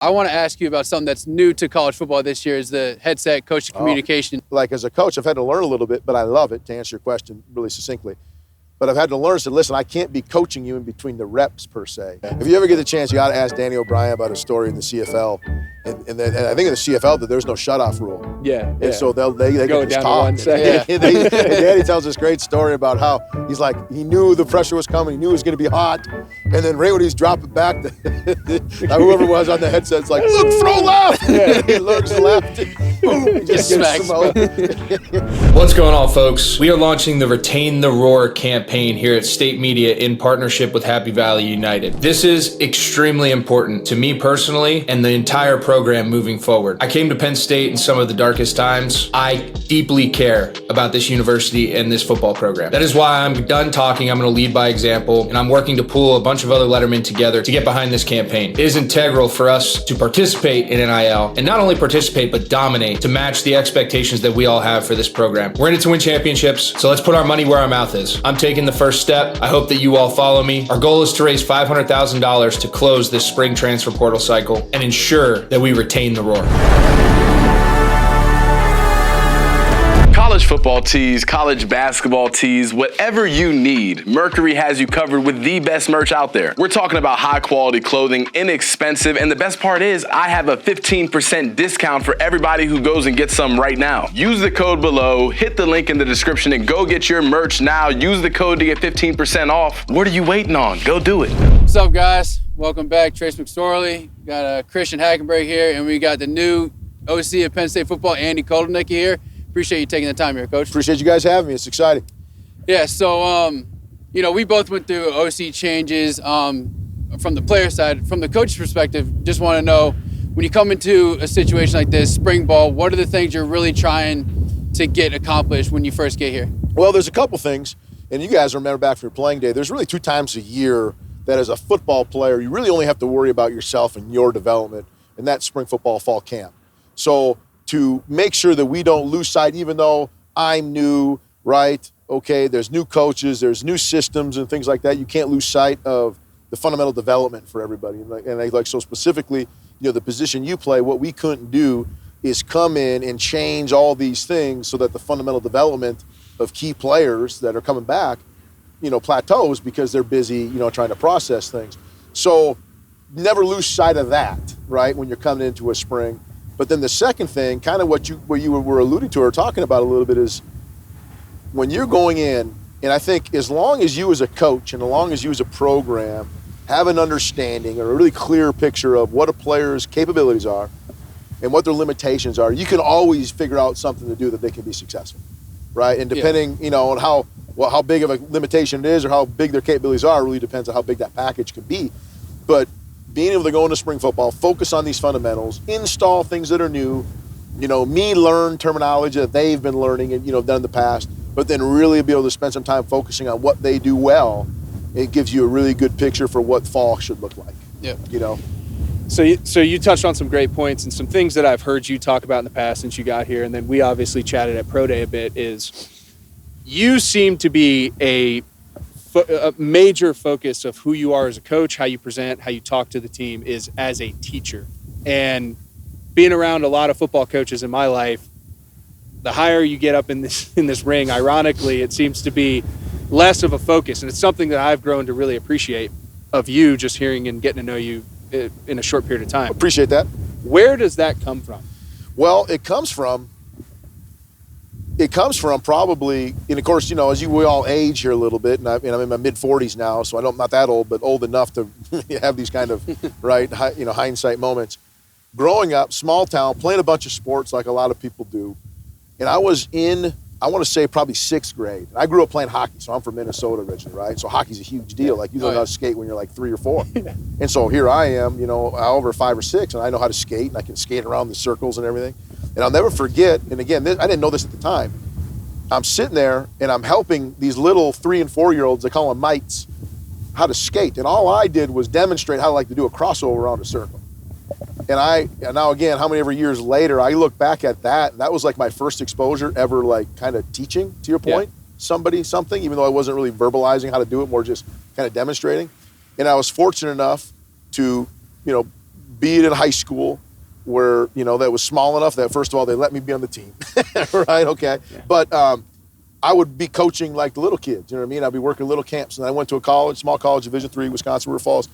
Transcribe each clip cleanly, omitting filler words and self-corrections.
I want to ask you about something that's new to college football this year is the headset coach communication. Like as a coach, I've had to learn a little bit, but I love it, to answer your question really succinctly. But I've had to learn, so listen, I can't be coaching you in between the reps per se. If you ever get the chance, you got to ask Danny O'Brien about his story in the CFL. And I think in the CFL that there's no shutoff rule. Yeah. And so they go get just down talk. to 1 second. And Danny tells this great story about how he's like, he knew the pressure was coming, he knew it was going to be hot. And then right when he's dropping back, whoever was on the headset's like, look, throw left. He looks left. Boom, he just smacks him. What's going on, folks? We are launching the Retain the Roar campaign here at State Media in partnership with Happy Valley United. This is extremely important to me personally and the entire program moving forward. I came to Penn State in some of the darkest times. I deeply care about this university and this football program. That is why I'm done talking. I'm going to lead by example, and I'm working to pull a bunch of other Lettermen together to get behind this campaign. It is integral for us to participate in NIL, and not only participate, but dominate, to match the expectations that we all have for this program. We're in it to win championships, so let's put our money where our mouth is. I'm taking the first step. I hope that you all follow me. Our goal is to raise $500,000 to close this spring transfer portal cycle and ensure that we retain the roar. College football tees, college basketball tees, whatever you need, Mercury has you covered with the best merch out there. We're talking about high quality clothing, inexpensive, and the best part is I have a 15% discount for everybody who goes and gets some right now. Use the code below, hit the link in the description, and go get your merch now. Use the code to get 15% off. What are you waiting on? Go do it. What's up, guys? Welcome back. Trace McSorley. Got Christian Hackenberg here, and we got the new OC of Penn State football, Andy Kotelnicki here. Appreciate you taking the time here, Coach. Appreciate you guys having me. It's exciting. Yeah, so, we both went through OC changes from the player side. From the coach's perspective, just want to know, when you come into a situation like this, spring ball, what are the things you're really trying to get accomplished when you first get here? Well, there's a couple things, and you guys remember back from your playing day, there's really 2 times a year that as a football player, you really only have to worry about yourself and your development, and that's spring football, fall camp. So to make sure that we don't lose sight, even though I'm new, right? Okay, there's new coaches, there's new systems and things like that. You can't lose sight of the fundamental development for everybody. And so specifically, the position you play, what we couldn't do is come in and change all these things so that the fundamental development of key players that are coming back, plateaus because they're busy, trying to process things. So never lose sight of that, right, when you're coming into a spring. But then the second thing, kind of what you were alluding to or talking about a little bit, is when you're going in, and I think as long as you as a coach and as long as you as a program have an understanding or a really clear picture of what a player's capabilities are and what their limitations are, you can always figure out something to do that they can be successful, right? And depending, on how big of a limitation it is or how big their capabilities are, really depends on how big that package can be. But being able to go into spring football, focus on these fundamentals, install things that are new, learn terminology that they've been learning and, done in the past, but then really be able to spend some time focusing on what they do well. It gives you a really good picture for what fall should look like. Yeah. So you touched on some great points, and some things that I've heard you talk about in the past since you got here, and then we obviously chatted at Pro Day a bit, is you seem to be a major focus of who you are as a coach, how you present, how you talk to the team is as a teacher. And being around a lot of football coaches in my life, the higher you get up in this ring, ironically, it seems to be less of a focus. And it's something that I've grown to really appreciate of you, just hearing and getting to know you in a short period of time. Appreciate that. Where does that come from? Well, it comes from probably, and of course, as we all age here a little bit, and I'm in my mid-40s now, so I'm not that old, but old enough to have these kind of, right, hindsight moments. Growing up, small town, playing a bunch of sports like a lot of people do, and I was in, I want to say probably 6th grade. I grew up playing hockey, so I'm from Minnesota originally, right? So hockey's a huge deal. Like, you learn how to skate when you're like 3 or 4. And so here I am, over 5 or 6, and I know how to skate, and I can skate around the circles and everything. And I'll never forget, and again, I didn't know this at the time, I'm sitting there and I'm helping these little 3 and 4-year-olds, they call them mites, how to skate. And all I did was demonstrate how to do a crossover around a circle. And now again, how many ever years later, I look back at that, and that was like my first exposure ever, like kind of teaching, to your point, somebody something, even though I wasn't really verbalizing how to do it, more just kind of demonstrating. And I was fortunate enough to, be it in high school where, that was small enough that, first of all, they let me be on the team, right? Okay. Yeah. But I would be coaching like the little kids, you know what I mean? I'd be working little camps. And I went to a small college, Division III, Wisconsin, River Falls,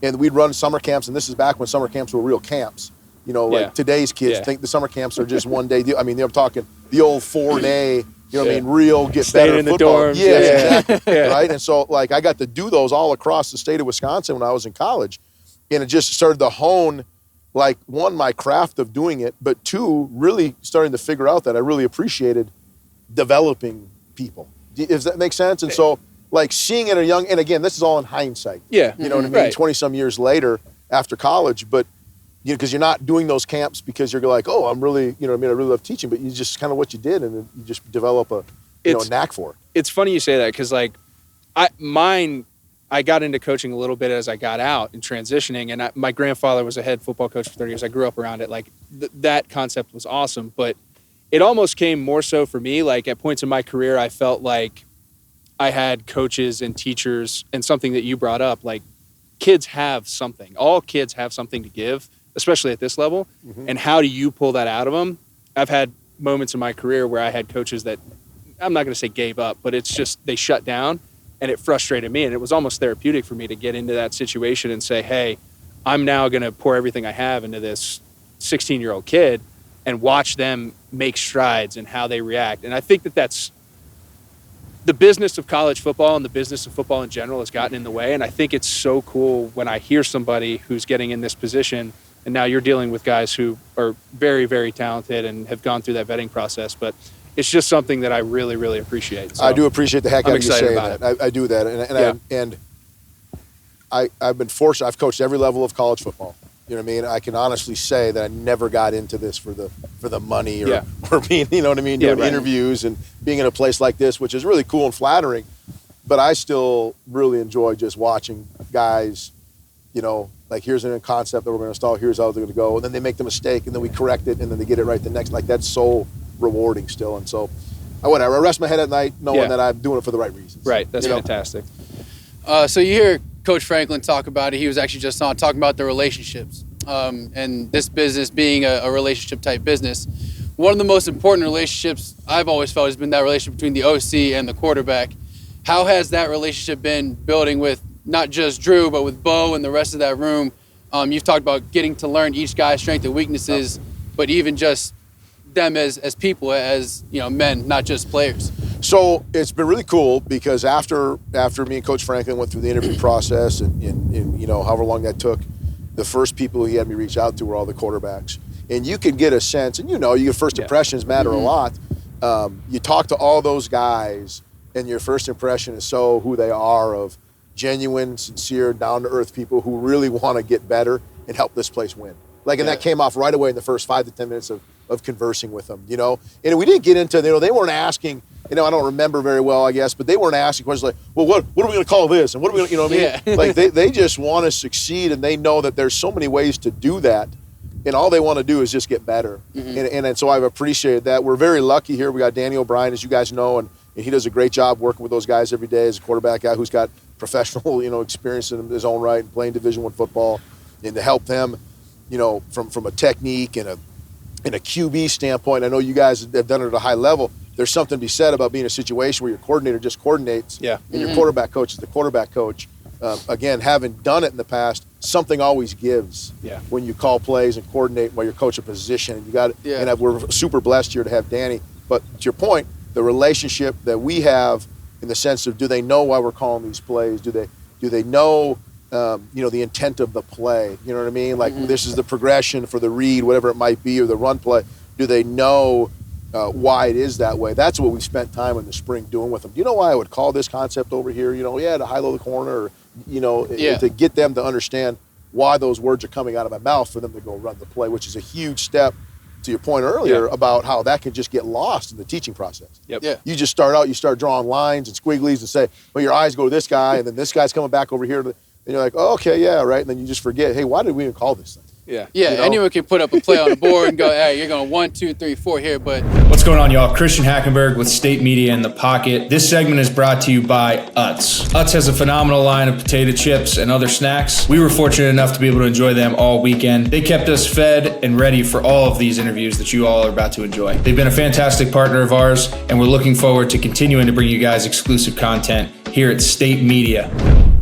and we'd run summer camps. And this is back when summer camps were real camps. Like today's kids think the summer camps are just one day deal. I mean, they're talking the old 4-day, real get Staying better in the football. dorms. Yeah, exactly. Right? And so, I got to do those all across the state of Wisconsin when I was in college. And it just started to hone, one, my craft of doing it, but two, really starting to figure out that I really appreciated developing people. Does that make sense? And so, seeing it at a young, and again, this is all in hindsight. Yeah. You know what I mean? Right. 20-some years later after college, but because you're not doing those camps because you're like, oh, I'm really, I really love teaching, but you just kind of what you did, and then you just develop a knack for it. It's funny you say that, because I got into coaching a little bit as I got out and transitioning, and my grandfather was a head football coach for 30 years. I grew up around it. That concept was awesome, but it almost came more so for me. At points in my career, I felt like I had coaches and teachers, and something that you brought up, kids have something. All kids have something to give, especially at this level. Mm-hmm. And how do you pull that out of them? I've had moments in my career where I had coaches that, I'm not going to say gave up, but it's just they shut down, and it frustrated me. And it was almost therapeutic for me to get into that situation and say, hey, I'm now going to pour everything I have into this 16-year-old kid and watch them make strides and how they react. And I think that's the business of college football, and the business of football in general has gotten in the way. And I think it's so cool when I hear somebody who's getting in this position, and now you're dealing with guys who are very, very talented and have gone through that vetting process. But it's just something that I really, really appreciate. So I do appreciate the heck out of you saying about that. I do that. And I've been fortunate. I've coached every level of college football. You know what I mean? I can honestly say that I never got into this for the money or being, you know what I mean, doing interviews and being in a place like this, which is really cool and flattering. But I still really enjoy just watching guys, here's a concept that we're going to install, here's how they're going to go, and then they make the mistake, and then we correct it, and then they get it right the next. That's so rewarding still. And so, I rest my head at night knowing that I'm doing it for the right reasons. Right, that's fantastic. So you hear Coach Franklin talk about it. He was actually just on talking about the relationships, and this business being a relationship type business. One of the most important relationships I've always felt has been that relationship between the OC and the quarterback. How has that relationship been building with not just Drew, but with Bo and the rest of that room? You've talked about getting to learn each guy's strengths and weaknesses, but even just them as people, as men, not just players. So it's been really cool because after me and Coach Franklin went through the interview process and however long that took, the first people he had me reach out to were all the quarterbacks. And you can get a sense, and your first impressions matter a lot. You talk to all those guys, and your first impression is so who they are, of genuine, sincere, down-to-earth people who really want to get better and help this place win. And that came off right away in the first 5 to 10 minutes of conversing with them, And we didn't get into, they weren't asking, I don't remember very well, I guess, but they weren't asking questions like, well, what are we going to call this? And what are we going to, what I mean? They just want to succeed, and they know that there's so many ways to do that, and all they want to do is just get better. Mm-hmm. And so I've appreciated that. We're very lucky here. We got Danny O'Brien, as you guys know, and he does a great job working with those guys every day as a quarterback guy who's got professional, experience in his own right and playing Division I football, and to help them, from a technique and a QB standpoint. I know you guys have done it at a high level. There's something to be said about being in a situation where your coordinator just coordinates, and your quarterback coach is the quarterback coach. Again, having done it in the past, something always gives when you call plays and coordinate while you're coaching a position. And you got it. And we're super blessed here to have Danny. But to your point, the relationship that we have, in the sense of, do they know why we're calling these plays? Do they know the intent of the play? You know what I mean? This is the progression for the read, whatever it might be, or the run play. Do they know why it is that way? That's what we spent time in the spring doing with them. Do you know why I would call this concept over here? To high-low the corner, or, to get them to understand why those words are coming out of my mouth for them to go run the play, which is a huge step, to your point earlier, about how that can just get lost in the teaching process. You just start drawing lines and squigglies and say, well, your eyes go to this guy, and then this guy's coming back over here. And you're like, oh, okay, yeah, right. And then you just forget, hey, why did we even call this thing? Anyone can put up a play on the board and go, hey, you're going 1, 2, 3, 4 here. But what's What's going on, y'all? Christian Hackenberg with State Media in the Pocket. This segment is brought to you by Utz. Utz has a phenomenal line of potato chips and other snacks. We were fortunate enough to be able to enjoy them all weekend. They kept us fed and ready for all of these interviews that you all are about to enjoy. They've been a fantastic partner of ours, and we're looking forward to continuing to bring you guys exclusive content here at State Media.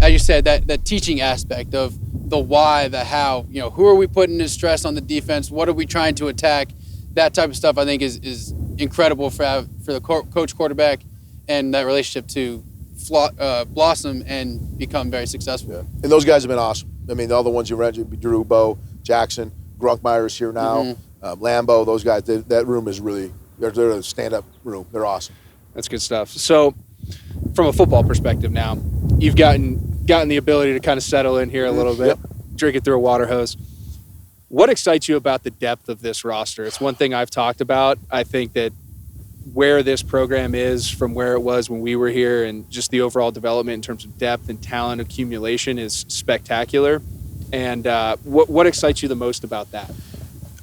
As you said, that teaching aspect of the why, the how, who are we putting the stress on the defense? What are we trying to attack? That type of stuff I think is incredible for the coach quarterback and that relationship to blossom and become very successful. Yeah. And those guys have been awesome. I mean, all the ones you mentioned, Drew, Bo, Jackson, Grunkmeyer's here now, Lambo, those guys, that room is really, they're a stand-up room. They're awesome. That's good stuff. So from a football perspective now, you've gotten the ability to kind of settle in here a little bit, drink it through a water hose. What excites you about the depth of this roster? It's one thing I've talked about. I think that where this program is from where it was when we were here and just the overall development in terms of depth and talent accumulation is spectacular. And what excites you the most about that?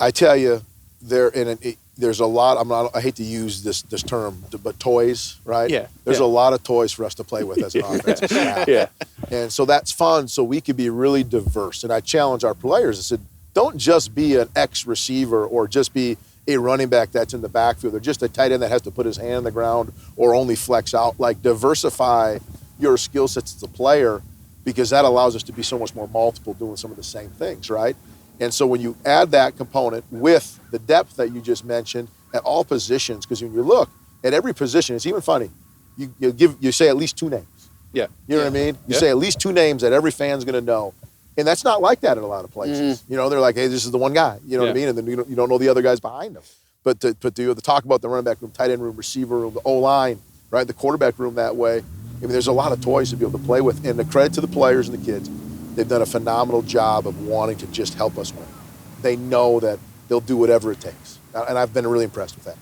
I tell you, there's a lot. I hate to use this term, but toys, right? Yeah. There's a lot of toys for us to play with as an offensive staff. Yeah. And so that's fun. So we could be really diverse. And I challenge our players. I said, don't just be an X receiver or just be a running back that's in the backfield or just a tight end that has to put his hand on the ground or only flex out. Like, diversify your skill sets as a player, because that allows us to be so much more multiple doing some of the same things, right? And so when you add that component with the depth that you just mentioned at all positions, because when you look at every position, it's even funny. You say at least two names. Yeah. You know what I mean? You say at least two names that every fan's going to know. And that's not like that in a lot of places. Mm-hmm. They're like, hey, this is the one guy. You know what I mean? And then you don't know the other guys behind them. But to talk about the running back room, tight end room, receiver room, the O-line, right, the quarterback room that way, I mean, there's a lot of toys to be able to play with. And the credit to the players and the kids, they've done a phenomenal job of wanting to just help us win. They know that they'll do whatever it takes. And I've been really impressed with that.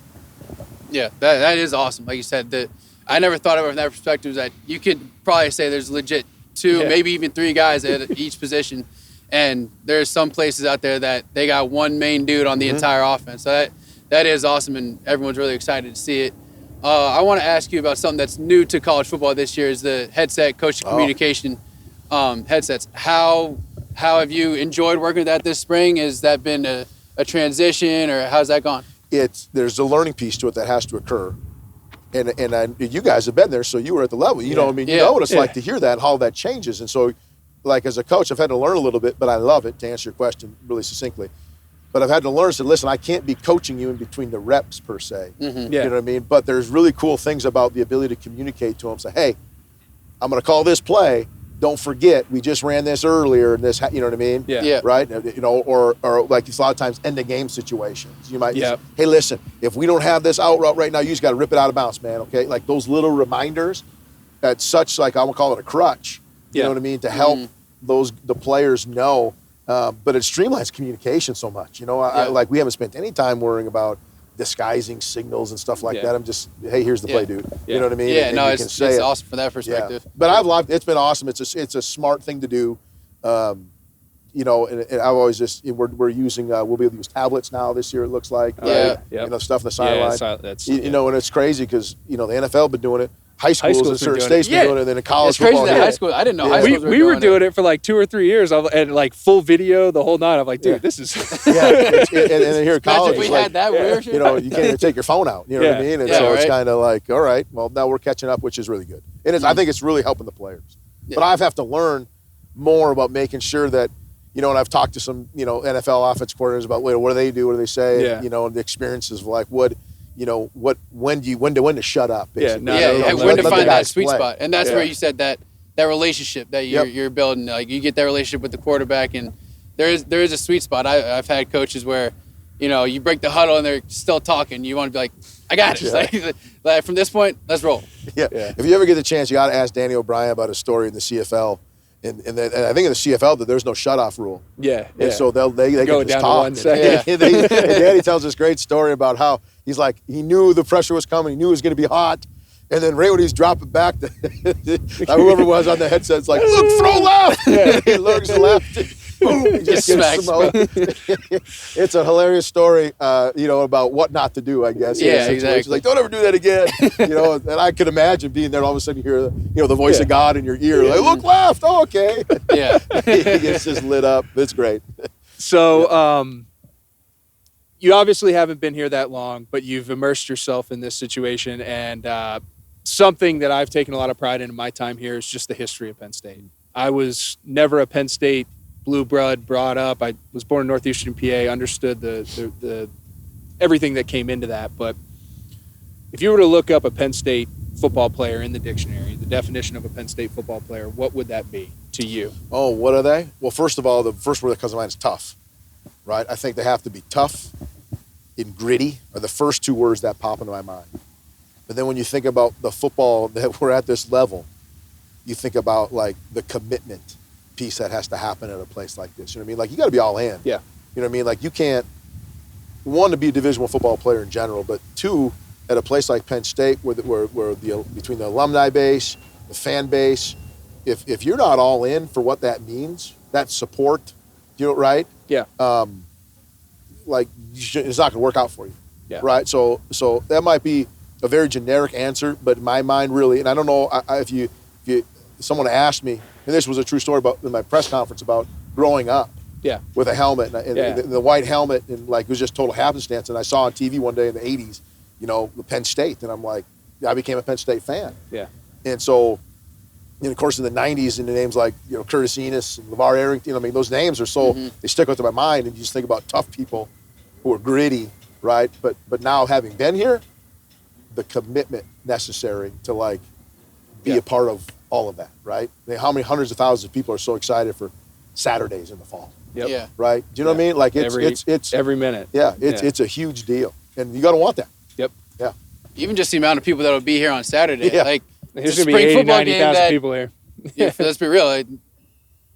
Yeah, that is awesome. Like you said, I never thought of it from that perspective, that you could probably say there's legit two, maybe even three guys at each position. And there's some places out there that they got one main dude on the entire offense. So that is awesome, and everyone's really excited to see it. I want to ask you about something that's new to college football this year is the headset coach communication headsets. How have you enjoyed working with that this spring? Has that been a transition, or how's that gone? There's a learning piece to it that has to occur. And you guys have been there, so you were at the level. You know what I mean? You know what it's like to hear that and how that changes. And so, like, as a coach, I've had to learn a little bit, but I love it, to answer your question really succinctly. But I've had to learn, so listen, I can't be coaching you in between the reps, per se. You know what I mean? But there's really cool things about the ability to communicate to them. Say, hey, I'm going to call this play. Don't forget, we just ran this earlier. And this, you know what I mean? Yeah. Right? Or like it's a lot of times end of game situations. You might say, hey, listen, if we don't have this out route right now, you just got to rip it out of bounds, man. Okay? Like those little reminders, that's such, like, I'm gonna call it a crutch. You know what I mean? To help the players know. But it streamlines communication so much. Like, we haven't spent any time worrying about disguising signals and stuff like that. I'm just, hey, here's the play, dude. You know what I mean? Yeah, it's awesome from that perspective. But I've loved it. It's been awesome. It's a smart thing to do. And I've always just, we're using, we'll be able to use tablets now this year, it looks like. Stuff in the sideline. And it's crazy because, the NFL been doing it. High schools in certain states been doing it, and then in college it's crazy football. That high school, I didn't know high schools we were doing it for like 2 or 3 years, and like full video the whole night. I'm like, dude, this is and then here at college, imagine if we had that. You can't even take your phone out. You know what I mean? And so it's kind of like, all right, well, now we're catching up, which is really good. And I think it's really helping the players. But I have to learn more about making sure that, and I've talked to some, NFL offense coordinators about what do they do, what do they say, and the experiences of like when to shut up, basically. When to find that sweet spot. And that's where you said that relationship that you're building. Like, you get that relationship with the quarterback, and there is a sweet spot. I've had coaches where, you break the huddle and they're still talking. You want to be like, I got it. Like, from this point, let's roll. If you ever get the chance, you got to ask Danny O'Brien about his story in the CFL. And I think in the CFL that there's no shutoff rule. And so they go can just down talk. to 1 second. And Danny tells this great story about how he's like, he knew the pressure was coming. He knew it was going to be hot. And then right when he's dropping back, whoever was on the headset's like, look, throw left. He looks left. boom, he just gets smoked. It's a hilarious story, about what not to do, I guess. Yeah, exactly. Like, don't ever do that again. And I could imagine being there, all of a sudden you hear, the voice of God in your ear. Like, look left. Oh, okay. Yeah. It's just lit up. It's great. So, you obviously haven't been here that long, but you've immersed yourself in this situation. And something that I've taken a lot of pride in my time here is just the history of Penn State. I was never a Penn State blue blood brought up. I was born in Northeastern PA, understood the everything that came into that. But if you were to look up a Penn State football player in the dictionary, the definition of a Penn State football player, what would that be to you? Oh, what are they? Well, first of all, the first word that comes to mind is tough, right? I think they have to be tough and gritty are the first two words that pop into my mind. But then when you think about the football that we're at this level, you think about like the commitment piece that has to happen at a place like this. You know what I mean? Like, you got to be all in. Yeah. You know what I mean? Like, you can't, one, to be a Division I football player in general, but two, at a place like Penn State where between the alumni base, the fan base, if you're not all in for what that means, that support, right? Yeah. It's not going to work out for you. Yeah. Right? So that might be a very generic answer, but in my mind, really, and I don't know if someone asked me, and this was a true story in my press conference about growing up. Yeah. With a helmet and the white helmet, and like it was just total happenstance. And I saw on TV one day in the '80s, the Penn State, and I'm like, I became a Penn State fan. Yeah. And so, of course, in the '90s, and the names like Curtis Enos and LeVar Arrington, those names are so they stick with my mind, and you just think about tough people who are gritty, right? But now having been here, the commitment necessary to be a part of all of that, right? How many hundreds of thousands of people are so excited for Saturdays in the fall? Yep. Yeah. Right? Do you know what I mean? Like it's every minute. Yeah, it's a huge deal, and you got to want that. Yep. Yeah. Even just the amount of people that will be here on Saturday. Yeah. Like, There's it's a going to be spring 80, football 90,000 game people here. Yeah, let's be real.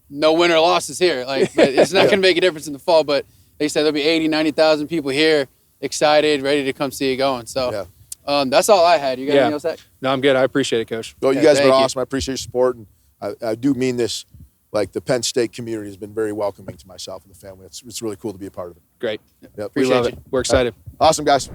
No win or loss is here. But it's not going to make a difference in the fall. But they said there'll be 80, 90,000 people here, excited, ready to come see it going. So that's all I had. You got anything else to add? No, I'm good. I appreciate it, Coach. Well, you guys have been awesome. I appreciate your support, and I do mean this. Like, the Penn State community has been very welcoming to myself and the family. It's really cool to be a part of it. Great. Yep. We love it. We're excited. Awesome, guys.